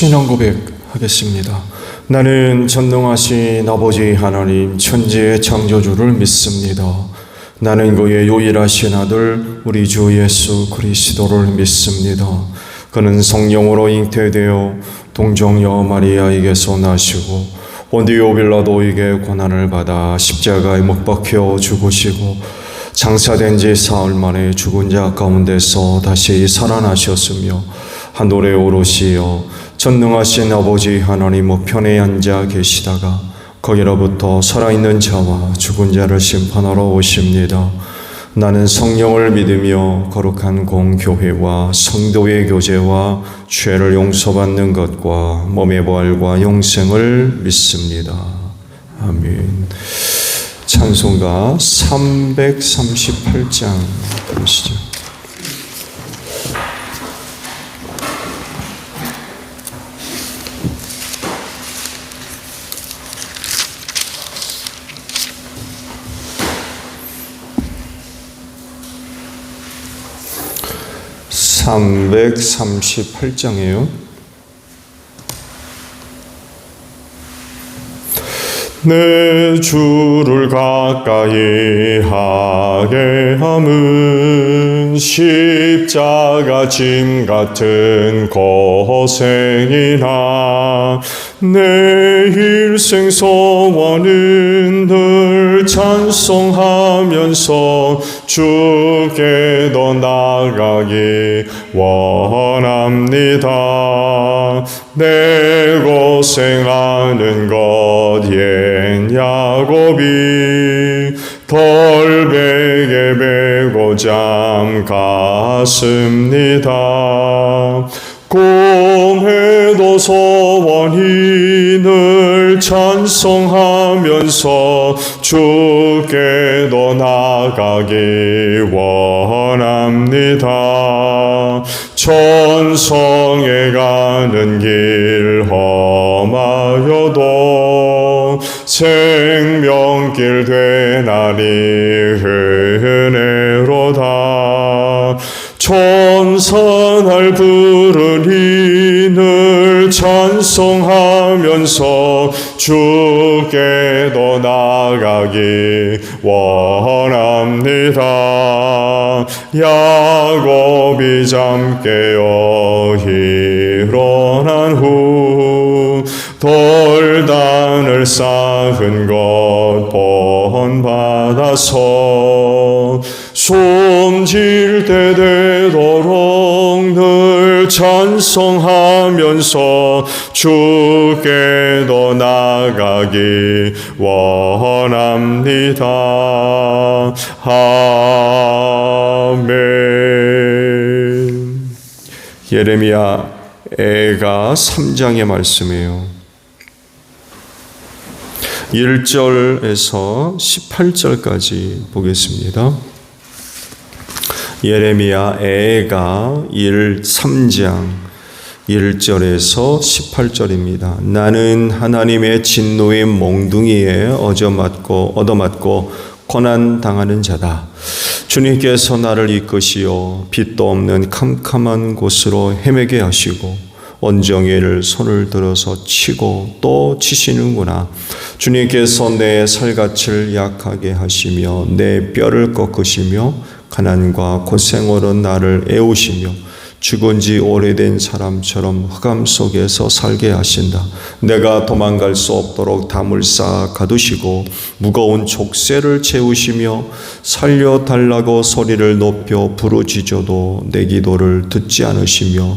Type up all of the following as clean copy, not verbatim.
신앙 고백하겠습니다. 나는 전능하신 아버지 하나님 천지의 창조주를 믿습니다. 나는 그의 유일하신 아들 우리 주 예수 그리스도를 믿습니다. 그는 성령으로 잉태되어 동정녀 마리아에게서 나시고 본디오 빌라도에게 고난을 받아 십자가에 못 박혀 죽으시고 장사된 지 사흘 만에 죽은 자 가운데서 다시 살아나셨으며 하늘에 오르시어 전능하신 아버지 하나님 우편에 앉아 계시다가 거기로부터 살아있는 자와 죽은 자를 심판하러 오십니다. 나는 성령을 믿으며 거룩한 공교회와 성도의 교제와 죄를 용서받는 것과 몸의 부활과 영생을 믿습니다. 아멘. 찬송가 338장 보시죠. (338장이에요) 내 주를 가까이 하게 함은 십자가 짐 같은 고생이나 내 일생 소원은 늘 찬송하면서 주께 더 나아가기 원합니다. 내 고생하는 것 옛 야곱이 덜베게 베고 잠 갔습니다. 꿈에도 소원이 늘 찬송하면서 주께 더 나아가기 원합니다. 천성에 가는 길 험하여도 생명길 되나니 은혜로다. 천사날 부르니 늘 찬송하면서 주께 더 나아가기 원합니다. 야곱이 잠 깨어 일어난 후 돌단을 쌓은 것 본받아서 숨질 때 되도록 늘 찬송하면서 주께 더 나아가기 원합니다. 아멘. 예레미야 애가 3장의 말씀이에요. 1절에서 18절까지 보겠습니다. 예레미야 애가 3장 1절에서 18절입니다. 나는 하나님의 진노의 몽둥이에 얻어맞고 고난당하는 자다. 주님께서 나를 이끄시어 빛도 없는 캄캄한 곳으로 헤매게 하시고 온종일 손을 들어서 치고 또 치시는구나. 주님께서 내 살갗을 약하게 하시며 내 뼈를 꺾으시며 가난과 고생으로 나를 애우시며 죽은 지 오래된 사람처럼 흑암 속에서 살게 하신다. 내가 도망갈 수 없도록 담을 쌓아 가두시고 무거운 족쇄를 채우시며 살려달라고 소리를 높여 부르짖어도 내 기도를 듣지 않으시며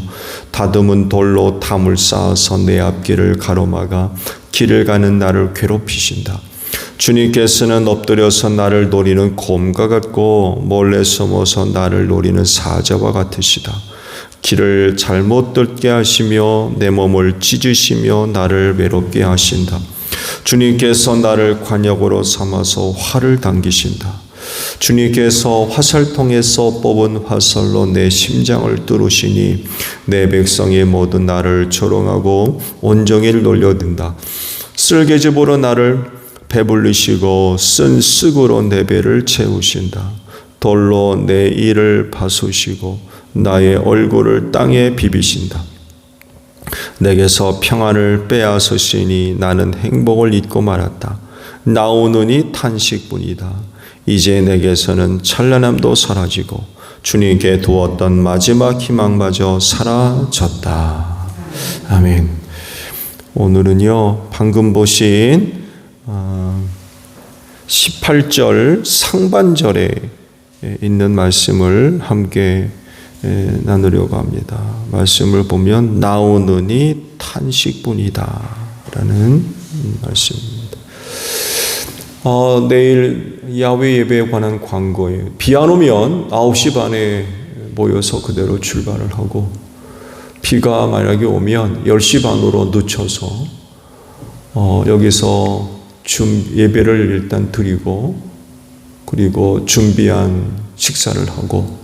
다듬은 돌로 담을 쌓아서 내 앞길을 가로막아 길을 가는 나를 괴롭히신다. 주님께서는 엎드려서 나를 노리는 곰과 같고 몰래 숨어서 나를 노리는 사자와 같으시다. 길을 잘못 듣게 하시며 내 몸을 찢으시며 나를 외롭게 하신다. 주님께서 나를 관역으로 삼아서 활을 당기신다. 주님께서 화살통에서 뽑은 화살로 내 심장을 뚫으시니 내 백성이 모두 나를 조롱하고 온종일 놀려든다. 쓸개즙으로 나를 배불리시고 쓴 쓱으로 내 배를 채우신다. 돌로 내 이를 파수시고 나의 얼굴을 땅에 비비신다. 내게서 평안을 빼앗으시니 나는 행복을 잊고 말았다. 나오느니 탄식뿐이다. 이제 내게서는 찬란함도 사라지고 주님께 두었던 마지막 희망마저 사라졌다. 아멘. 오늘은요, 방금 보신 18절 상반절에 있는 말씀을 함께 나누려고 합니다. 말씀을 보면 나오느니 탄식뿐이다 라는 말씀입니다. 내일 야외 예배에 관한 광고예요. 비 안 오면 9시 반에 모여서 그대로 출발을 하고, 비가 만약에 오면 10시 반으로 늦춰서 여기서 예배를 일단 드리고, 그리고 준비한 식사를 하고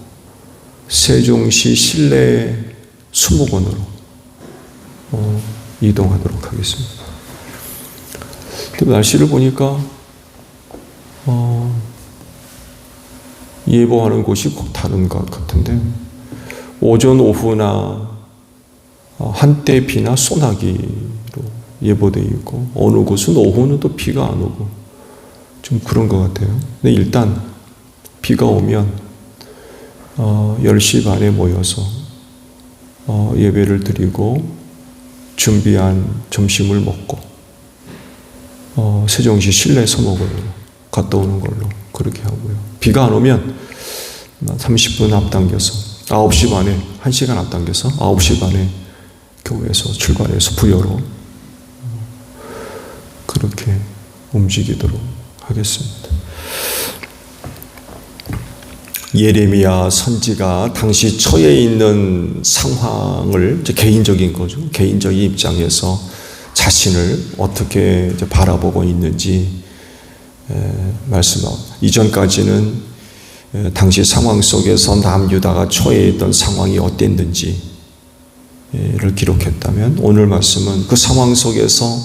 세종시 실내 수목원으로 이동하도록 하겠습니다. 날씨를 보니까 예보하는 곳이 꼭 다른 것 같은데, 오전 오후나 한때 비나 소나기로 예보되어 있고, 어느 곳은 오후는 또 비가 안 오고 좀 그런 것 같아요. 근데 일단 비가 오면 10시 반에 모여서 예배를 드리고 준비한 점심을 먹고 세종시 실내 서목원으로 갔다 오는 걸로 그렇게 하고요. 비가 안 오면 30분 앞당겨서 9시 반에 1시간 앞당겨서 9시 반에 교회에서 출발해서 부여로 그렇게 움직이도록 하겠습니다. 예레미야 선지가 당시 처해 있는 상황을 개인적인 거죠. 개인적인 입장에서 자신을 어떻게 바라보고 있는지 말씀하고, 이전까지는 당시 상황 속에서 남유다가 처해 있던 상황이 어땠는지를 기록했다면, 오늘 말씀은 그 상황 속에서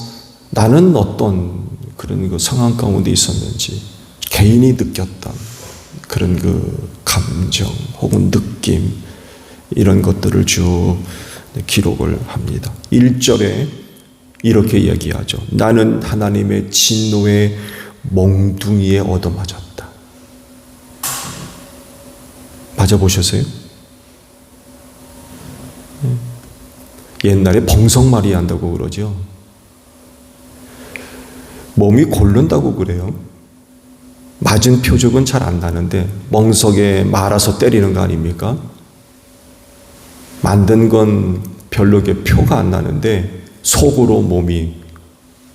나는 어떤 그런 그 상황 가운데 있었는지, 개인이 느꼈던 그런 그 감정 혹은 느낌, 이런 것들을 쭉 기록을 합니다. 1절에 이렇게 얘기하죠. 나는 하나님의 진노의 몽둥이에 얻어맞았다. 맞아보셨어요? 옛날에 벙성말이 한다고 그러죠. 몸이 고른다고 그래요. 맞은 표적은 잘 안 나는데 멍석에 말아서 때리는 거 아닙니까? 만든 건 별로 표가 안 나는데 속으로 몸이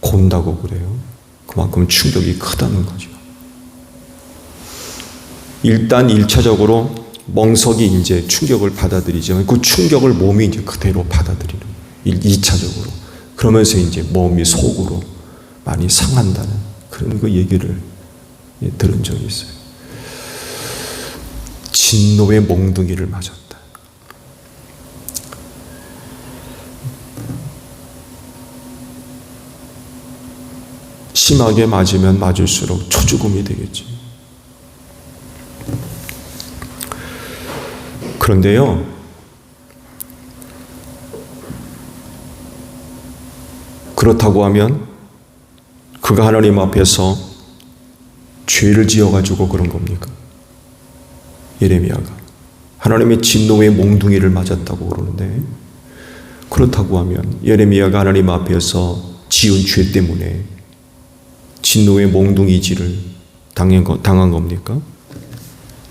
곤다고 그래요. 그만큼 충격이 크다는 거죠. 일단 1차적으로 멍석이 이제 충격을 받아들이지만 그 충격을 몸이 이제 그대로 받아들이는 거예요. 2차적으로. 그러면서 이제 몸이 속으로 많이 상한다는 그런 그 얘기를 들은 적이 있어요. 진노의 몽둥이를 맞았다. 심하게 맞으면 맞을수록 초죽음이 되겠죠. 그런데요, 그렇다고 하면 그가 하나님 앞에서 죄를 지어가지고 그런 겁니까? 예레미야가 하나님의 진노의 몽둥이를 맞았다고 그러는데, 그렇다고 하면 예레미야가 하나님 앞에서 지은 죄 때문에 진노의 몽둥이질을 당한 겁니까?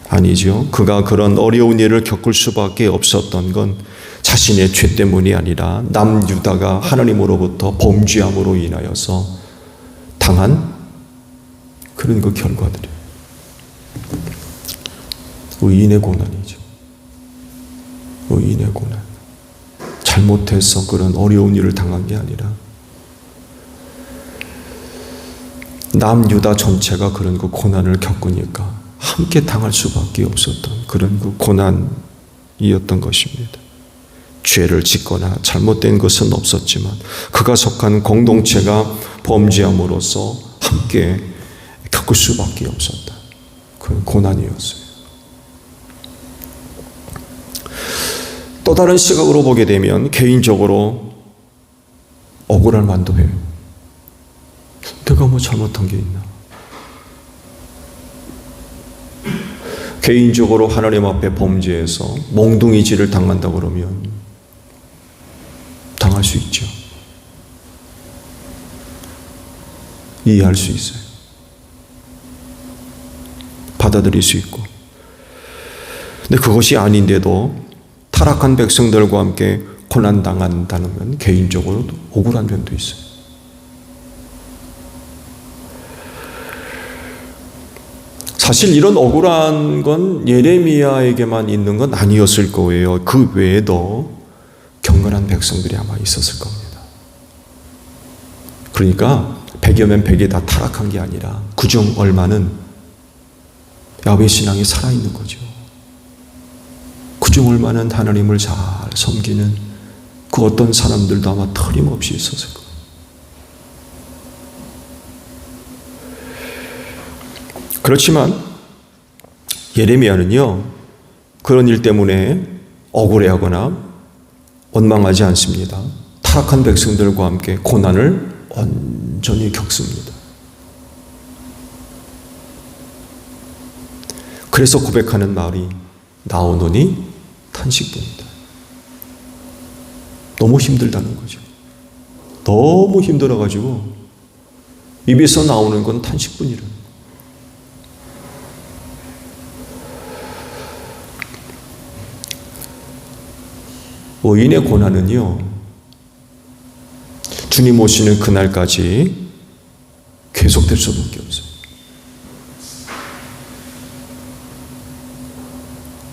아니죠. 그가 그런 어려운 일을 겪을 수밖에 없었던 건 자신의 죄 때문이 아니라 남유다가 하나님으로부터 범죄함으로 인하여서 당한 그런 그 결과들이에요. 의인의 고난이죠. 의인의 고난. 잘못해서 그런 어려운 일을 당한 게 아니라 남유다 전체가 그런 그 고난을 겪으니까 함께 당할 수밖에 없었던 그런 그 고난이었던 것입니다. 죄를 짓거나 잘못된 것은 없었지만 그가 속한 공동체가 범죄함으로써 함께 겪을 수밖에 없었다. 그 고난이었어요. 또 다른 시각으로 보게 되면 개인적으로 억울할 만도 해요. 내가 뭐 잘못한 게 있나? 개인적으로 하나님 앞에 범죄해서 몽둥이질을 당한다 그러면 당할 수 있죠. 이해할 수 있어요. 받아들일 수 있고. 근데 그것이 아닌데도 타락한 백성들과 함께 고난당한다면 개인적으로 억울한 면도 있어요. 사실 이런 억울한 건 예레미야에게만 있는 건 아니었을 거예요. 그 외에도 경건한 백성들이 아마 있었을 겁니다. 그러니까 100여면 100이 다 타락한 게 아니라 그중 얼마는 야훼 신앙이 살아있는 거죠. 그중 얼마는 하나님을 잘 섬기는 그 어떤 사람들도 아마 틀림없이 있었을 거예요. 그렇지만 예레미야는요, 그런 일 때문에 억울해하거나 원망하지 않습니다. 타락한 백성들과 함께 고난을 온전히 겪습니다. 그래서 고백하는 말이 나오노니 탄식뿐이다. 너무 힘들다는 거죠. 너무 힘들어가지고 입에서 나오는 건 탄식뿐이라는 거예요. 의인의 고난은요, 주님 오시는 그날까지 계속될 수밖에 없어요.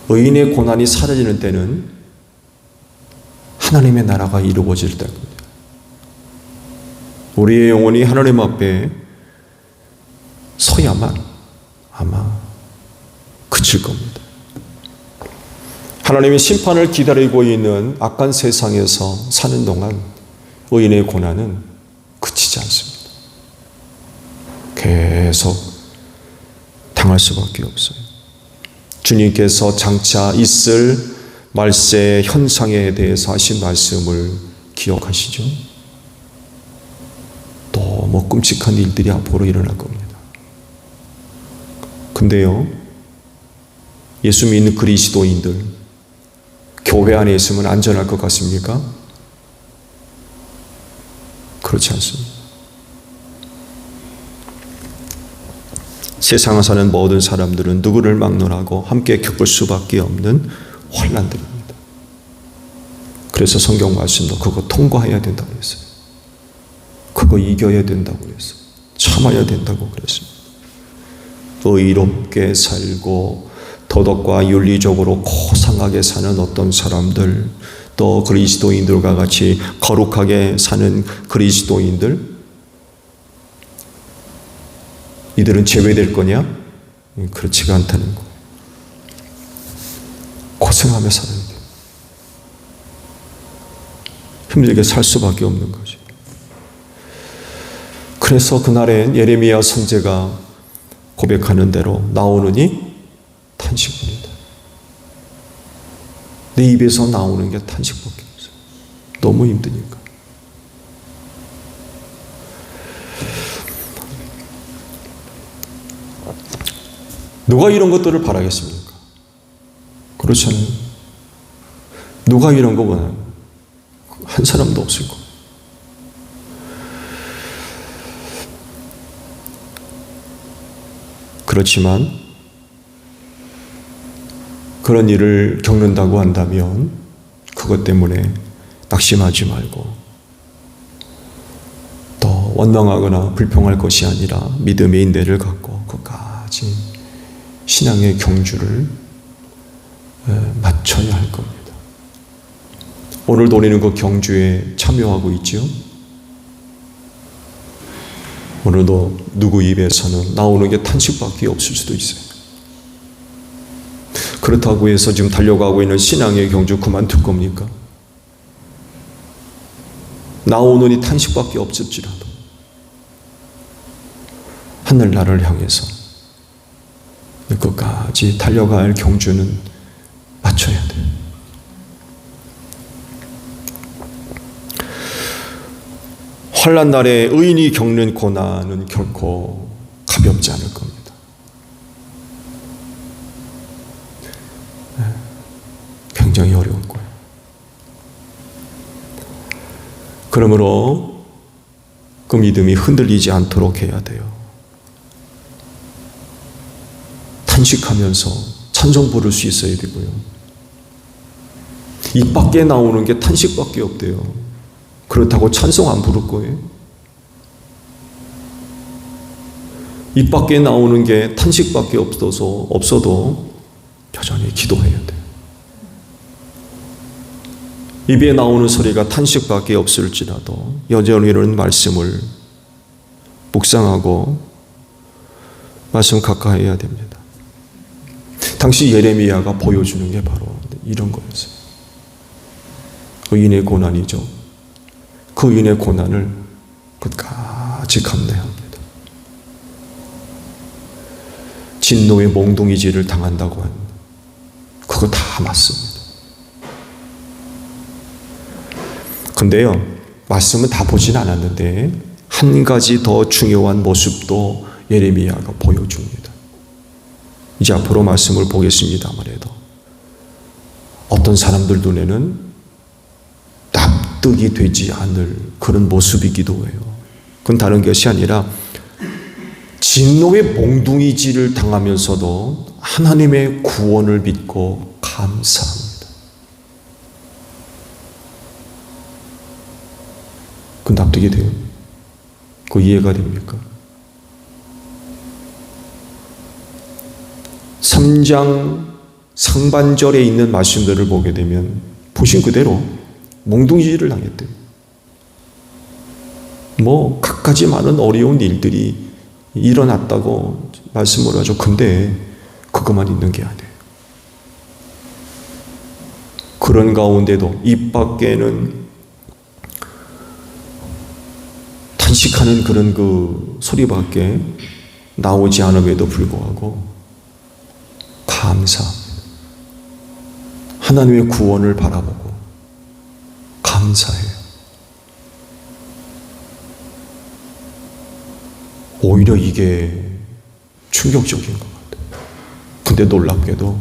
의인의 고난이 사라지는 때는 하나님의 나라가 이루어질 때입니다. 우리의 영혼이 하나님 앞에 서야만 아마 그칠 겁니다. 하나님의 심판을 기다리고 있는 악한 세상에서 사는 동안 의인의 고난은 그치지 않습니다. 계속 당할 수밖에 없어요. 주님께서 장차 있을 말세 현상에 대해서 하신 말씀을 기억하시죠? 너무 끔찍한 일들이 앞으로 일어날 겁니다. 근데요, 예수 믿는 그리스도인들 교회 안에 있으면 안전할 것 같습니까? 그렇지 않습니다. 세상에 사는 모든 사람들은 누구를 막론하고 함께 겪을 수밖에 없는 환난들입니다. 그래서 성경 말씀도 그거 통과해야 된다고 그랬어요. 그거 이겨야 된다고 그랬어요. 참아야 된다고 그랬습니다. 의롭게 살고 도덕과 윤리적으로 고상하게 사는 어떤 사람들, 또 그리스도인들과 같이 거룩하게 사는 그리스도인들, 이들은 제외될 거냐? 그렇지가 않다는 거. 고생하며 살아야 돼. 힘들게 살 수밖에 없는 거죠. 그래서 그날엔 예레미야 선지자가 고백하는 대로 나오느니 탄식뿐이다. 내 입에서 나오는 게 탄식밖에 없어요. 너무 힘드니까. 누가 이런 것들을 바라겠습니까? 그렇잖아요. 누가 이런 거 원하요? 한 사람도 없을 거예요. 그렇지만 그런 일을 겪는다고 한다면 그것 때문에 낙심하지 말고 더 원망하거나 불평할 것이 아니라 믿음의 인내를 갖고 끝까지 신앙의 경주를 마쳐야 할 겁니다. 오늘도 우리는 그 경주에 참여하고 있죠. 오늘도 누구 입에서는 나오는 게 탄식밖에 없을 수도 있어요. 그렇다고 해서 지금 달려가고 있는 신앙의 경주 그만둘 겁니까? 나오는 이 탄식밖에 없을지라도 하늘나라를 향해서 끝까지 달려갈 경주는 마쳐야 돼요. 환난 날에 의인이 겪는 고난은 결코 가볍지 않을 겁니다. 굉장히 어려울 거예요. 그러므로 그 믿음이 흔들리지 않도록 해야 돼요. 탄식하면서 찬송 부를 수 있어야 되고요. 입 밖에 나오는 게 탄식밖에 없대요. 그렇다고 찬송 안 부를 거예요? 입 밖에 나오는 게 탄식밖에 없어도 여전히 기도해야 돼요. 입에 나오는 소리가 탄식밖에 없을지라도 여전히 이런 말씀을 묵상하고 말씀 가까이 해야 됩니다. 당시 예레미야가 보여주는 게 바로 이런 거였어요. 의인의 고난이죠. 그 의인의 고난을 끝까지 감내합니다. 진노의 몽둥이질을 당한다고 하는 그거 다 맞습니다. 근데요, 말씀은 다 보진 않았는데 한 가지 더 중요한 모습도 예레미야가 보여줍니다. 이제 앞으로 말씀을 보겠습니다만 해도 어떤 사람들 눈에는 납득이 되지 않을 그런 모습이기도 해요. 그건 다른 것이 아니라 진노의 몽둥이질을 당하면서도 하나님의 구원을 믿고 감사합니다. 그 납득이 돼요? 그 이해가 됩니까? 3장 상반절에 있는 말씀들을 보게 되면 보신 그대로 몽둥이질을 당했대요. 갖가지 많은 어려운 일들이 일어났다고 말씀을 하죠. 근데 그것만 있는 게 아니에요. 그런 가운데도 입 밖에는 탄식하는 그런 그 소리밖에 나오지 않음에도 불구하고 감사합니다. 하나님의 구원을 바라보고 감사해요. 오히려 이게 충격적인 것 같아요. 근데 놀랍게도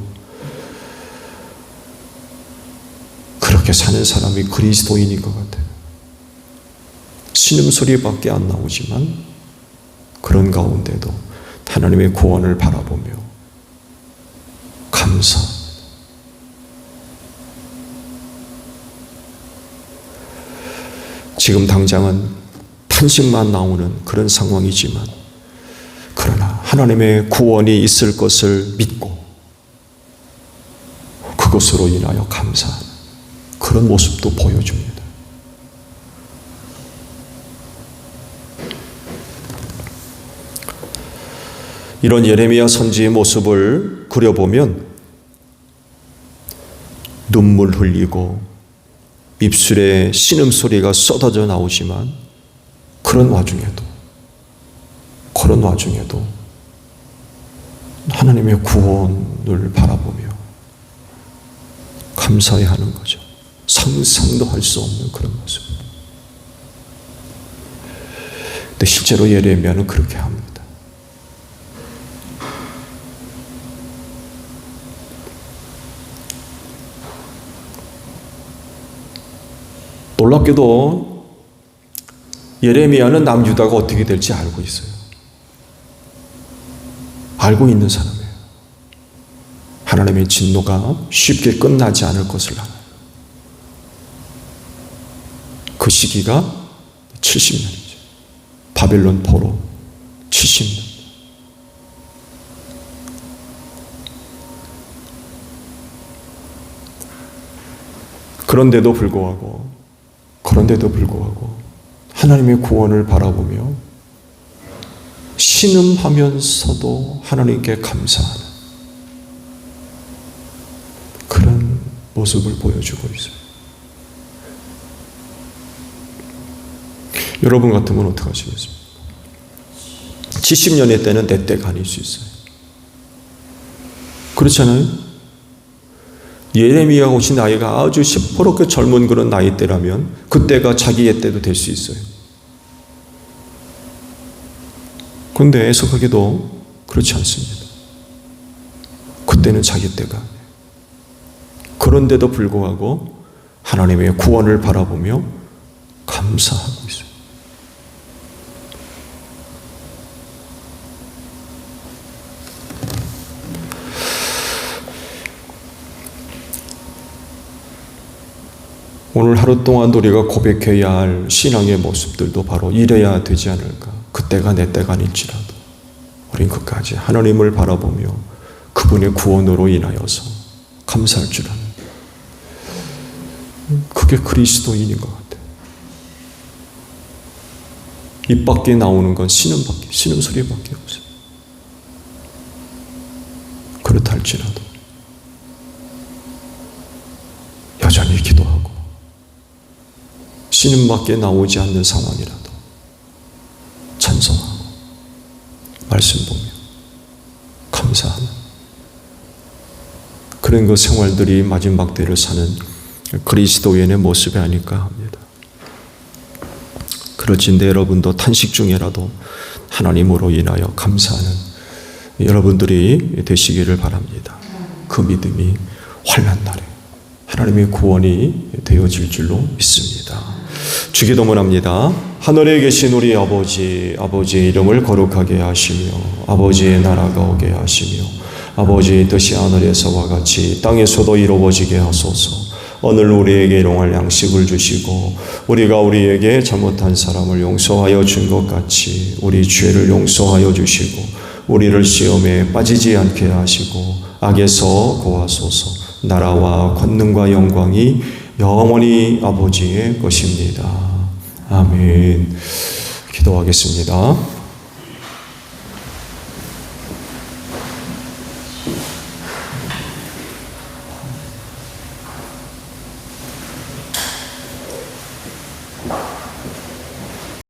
그렇게 사는 사람이 그리스도인인 것 같아요. 신음소리밖에 안 나오지만 그런 가운데도 하나님의 구원을 바라보며 감사합니다. 지금 당장은 탄식만 나오는 그런 상황이지만 그러나 하나님의 구원이 있을 것을 믿고 그것으로 인하여 감사하는 그런 모습도 보여줍니다. 이런 예레미야 선지의 모습을 그려보면 눈물 흘리고 입술에 신음소리가 쏟아져 나오지만 그런 와중에도 하나님의 구원을 바라보며 감사해야 하는 거죠. 상상도 할 수 없는 그런 모습. 근데 실제로 예레미야는 그렇게 합니다. 놀랍게도 예레미야는 남유다가 어떻게 될지 알고 있어요. 알고 있는 사람이에요. 하나님의 진노가 쉽게 끝나지 않을 것을 알아요. 그 시기가 70년이죠. 바벨론 포로 70년. 그런데도 불구하고 하나님의 구원을 바라보며 신음하면서도 하나님께 감사하는 그런 모습을 보여주고 있어요. 여러분 같으면 어떻게 하시겠습니까? 70년의 때는 내 때가 아닐 수 있어요. 그렇잖아요? 예레미야가 오신 나이가 아주 시퍼렇게 젊은 그런 나이대라면 그때가 자기의 때도 될 수 있어요. 그런데 애석하게도 그렇지 않습니다. 그때는 자기 때가 아니에요. 그런데도 불구하고 하나님의 구원을 바라보며 감사하고 있어요. 오늘 하루 동안 우리가 고백해야 할 신앙의 모습들도 바로 이래야 되지 않을까. 그때가 내 때가 아닐지라도 우린 끝까지 하나님을 바라보며 그분의 구원으로 인하여서 감사할 줄 아는, 그게 그리스도인인 것 같아요. 입 밖에 나오는 건 신음소리밖에 없어요. 그렇다 할지라도 여전히 기도하고 신음밖에 나오지 않는 상황이라도 찬송하고 말씀 보며 감사하는 그런 그 생활들이 마지막 때를 사는 그리스도인의 모습이 아닐까 합니다. 그렇진데 여러분도 탄식 중에라도 하나님으로 인하여 감사하는 여러분들이 되시기를 바랍니다. 그 믿음이 환난 날에 하나님의 구원이 되어질 줄로 믿습니다. 주기도문합니다. 하늘에 계신 우리 아버지, 아버지의 이름을 거룩하게 하시며 아버지의 나라가 오게 하시며 아버지의 뜻이 하늘에서와 같이 땅에서도 이루어지게 하소서. 오늘 우리에게 일용할 양식을 주시고 우리가 우리에게 잘못한 사람을 용서하여 준 것 같이 우리 죄를 용서하여 주시고 우리를 시험에 빠지지 않게 하시고 악에서 구하소서. 나라와 권능과 영광이 영원히 아버지의 것입니다. 아멘. 기도하겠습니다.